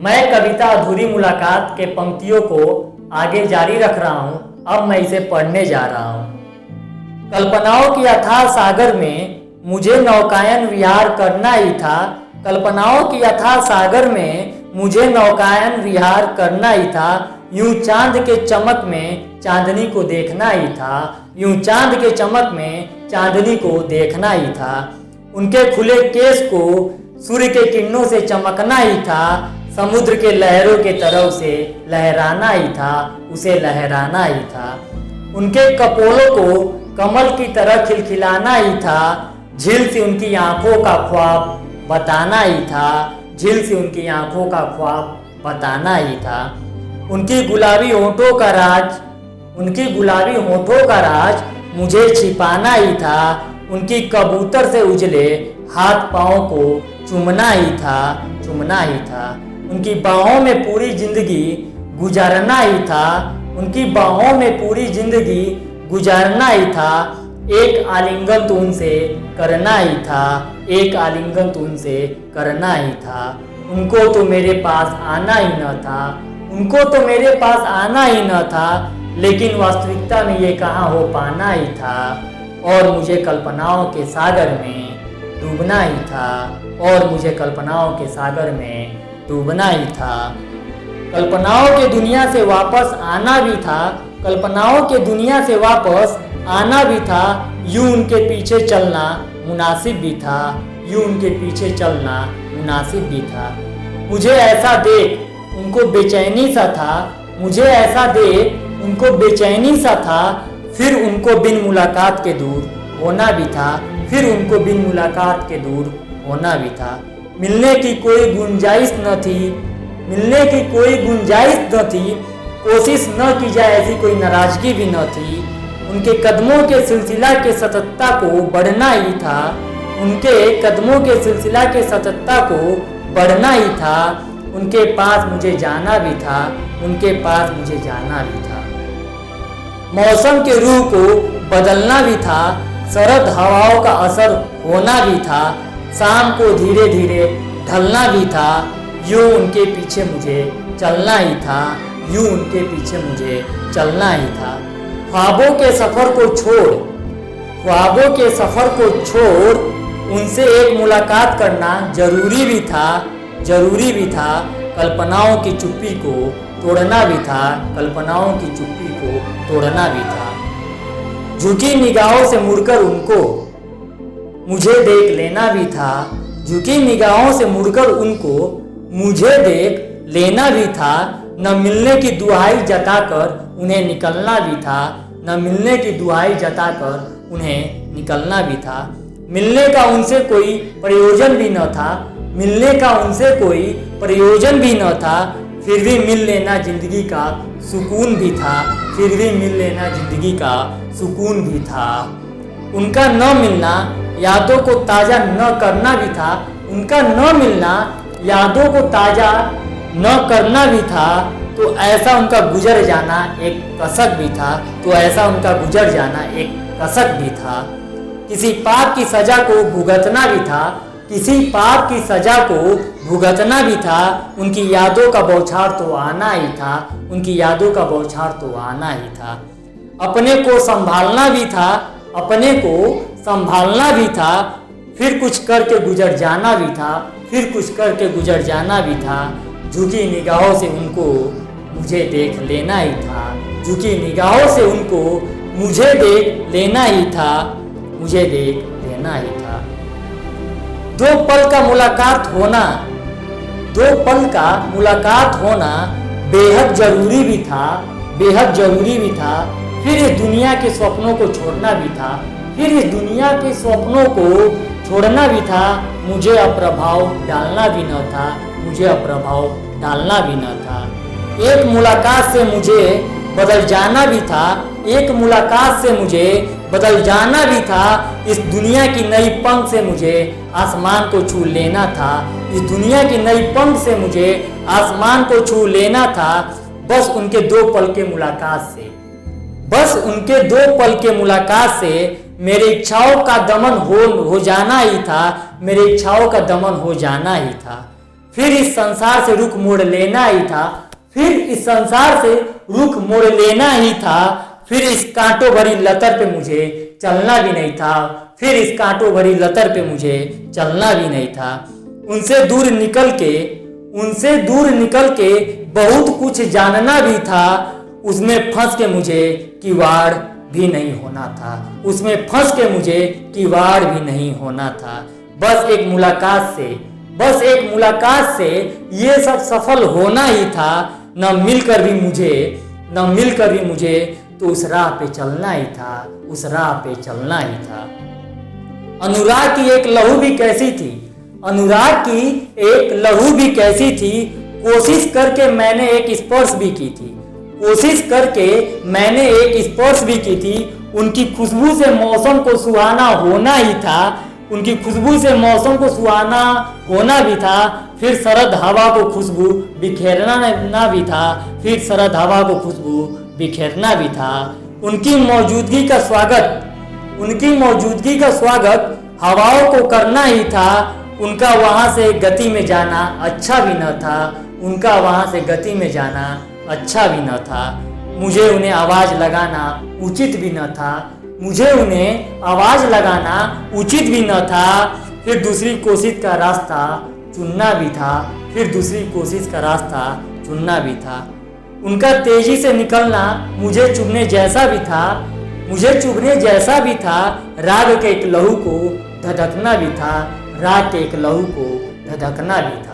मैं कविता अधूरी मुलाकात के पंक्तियों को आगे जारी रख रहा हूं। अब मैं इसे पढ़ने जा रहा हूं। कल्पनाओं की अथाह सागर में मुझे नौकायन विहार करना ही था। कल्पनाओं की अथाह सागर में मुझे नौकायन विहार करना ही था। यूं चांद के चमक में चांदनी को देखना ही था। यूं चांद के चमक में चांदनी को देखना ही था। उनके खुले केस को सूर्य के किरणों से चमकना ही था। समुद्र के लहरों के तरफ से लहराना ही था, उसे लहराना ही था। उनके कपोलों को कमल की तरह खिलखिलाना ही था। झील से उनकी आंखों का ख्वाब बताना ही था। झील से उनकी आंखों का ख्वाब बताना ही था। उनकी गुलाबी होठों का राज, उनकी गुलाबी होठों का राज मुझे छिपाना ही था। उनकी कबूतर से उजले हाथ पांव को चूमना ही था, चूमना ही था। उनकी बाहों में पूरी जिंदगी गुजारना ही था। उनकी बाहों में पूरी जिंदगी गुजारना ही था। एक आलिंगन तो उनसे करना ही था। एक आलिंगन तो उनसे करना ही था। उनको तो मेरे पास आना ही न था। उनको तो मेरे पास आना ही न था। लेकिन वास्तविकता में ये कहाँ हो पाना ही था। और मुझे कल्पनाओं के सागर में डूबना ही था। और मुझे कल्पनाओं के सागर में डूबना ही था। कल्पनाओं के दुनिया से वापस आना भी था। कल्पनाओं के दुनिया से वापस आना भी था। यूं उनके पीछे चलना मुनासिब भी था। यूं उनके पीछे चलना मुनासिब भी था। मुझे ऐसा देख उनको बेचैनी सा था। मुझे ऐसा देख उनको बेचैनी सा था। फिर उनको बिन मुलाकात के दूर होना भी था। फिर उनको बिन मुलाकात के दूर होना भी था। मिलने की कोई गुंजाइश न थी। मिलने की कोई गुंजाइश न थी। कोशिश न की जाए ऐसी कोई नाराजगी भी न थी। उनके कदमों के सिलसिला के सततता को बढ़ना ही था। उनके कदमों के सिलसिला के सततता को बढ़ना ही था। उनके पास मुझे जाना भी था। उनके पास मुझे जाना भी था। मौसम के रूह को बदलना भी था। शरद हवाओं का असर होना भी था। शाम को धीरे धीरे ढलना भी था। यूं उनके पीछे मुझे चलना ही था। यूं उनके पीछे मुझे चलना ही था। ख्वाबों के सफ़र को छोड़, ख्वाबों के सफ़र को छोड़ उनसे एक मुलाकात करना जरूरी भी था। जरूरी भी था। कल्पनाओं की चुप्पी को तोड़ना भी था। कल्पनाओं की चुप्पी को तोड़ना भी था। झुकी निगाहों से मुड़कर उनको मुझे देख लेना भी था। झुकी निगाहों से मुड़कर उनको मुझे देख लेना भी था। न मिलने की दुहाई जताकर उन्हें निकलना भी था। न मिलने की दुहाई जताकर उन्हें निकलना भी था। मिलने का उनसे कोई प्रयोजन भी न था। मिलने का उनसे कोई प्रयोजन भी न था। फिर भी मिल लेना जिंदगी का सुकून भी था। फिर भी मिल लेना जिंदगी का सुकून भी था। उनका न मिलना यादों को ताज़ा न करना भी था। उनका न मिलना यादों को ताज़ा न करना भी था। तो ऐसा उनका गुजर जाना एक कसक भी था। तो ऐसा उनका गुजर जाना एक कसक भी था। किसी पाप की सज़ा को भुगतना भी था। किसी पाप की सज़ा को भुगतना भी था। उनकी यादों का बौछार तो आना ही था। उनकी यादों का बौछार तो आना ही था। अपने को संभालना भी था। अपने को संभालना भी था। फिर कुछ करके गुजर जाना भी था। फिर कुछ करके गुजर जाना भी था। झुकी निगाहों से उनको मुझे देख लेना ही था। झुकी निगाहों से उनको मुझे देख लेना ही था। मुझे देख लेना ही था। दो पल का मुलाकात होना, दो पल का मुलाकात होना बेहद जरूरी भी था। बेहद जरूरी भी था। फिर इस दुनिया के स्वप्नों को छोड़ना भी था। फिर इस दुनिया के स्वप्नों को छोड़ना भी था। मुझे अप्रभाव डालना भी न था। मुझे अप्रभाव डालना भी न था। एक मुलाकात से मुझे बदल जाना भी था। एक मुलाकात से मुझे बदल जाना भी था। इस दुनिया की नई पंख से मुझे आसमान को छू लेना था। इस दुनिया की नई पंख से मुझे आसमान को छू लेना था। बस उनके दो पल के मुलाकात से, बस उनके दो पल के मुलाकात से मेरी इच्छाओं का दमन हो जाना ही था। मेरी इच्छाओं का दमन हो जाना ही था। फिर इस संसार से रुख मोड़ लेना ही था, फिर इस संसार से रुख मोड़ लेना ही था, फिर इस कांटों भरी लतर पे मुझे चलना भी नहीं था, फिर इस कांटों भरी लतर पे मुझे चलना भी नहीं था। उनसे दूर निकल के बहुत कुछ जानना भी था, उसमें फंस के मुझे किवाड़ भी नहीं होना था, उसमें फंस के मुझे किवाड़ भी नहीं होना था। बस एक मुलाकात से ये सब सफल होना ही था। न मिलकर भी मुझे तो उस राह पे चलना ही था। अनुराग की एक लहू भी कैसी थी, कोशिश करके मैंने एक स्पर्श भी की थी, उनकी खुशबू से मौसम को सुहाना होना भी था, फिर शरद हवा को खुशबू बिखेरना भी था। उनकी मौजूदगी का स्वागत हवाओं को करना ही था। उनका वहां से गति में जाना अच्छा भी न था। मुझे उन्हें आवाज लगाना उचित भी न था। फिर दूसरी कोशिश का रास्ता चुनना भी था। उनका तेजी से निकलना मुझे चुभने जैसा भी था। राग के एक लहू को धधकना भी था।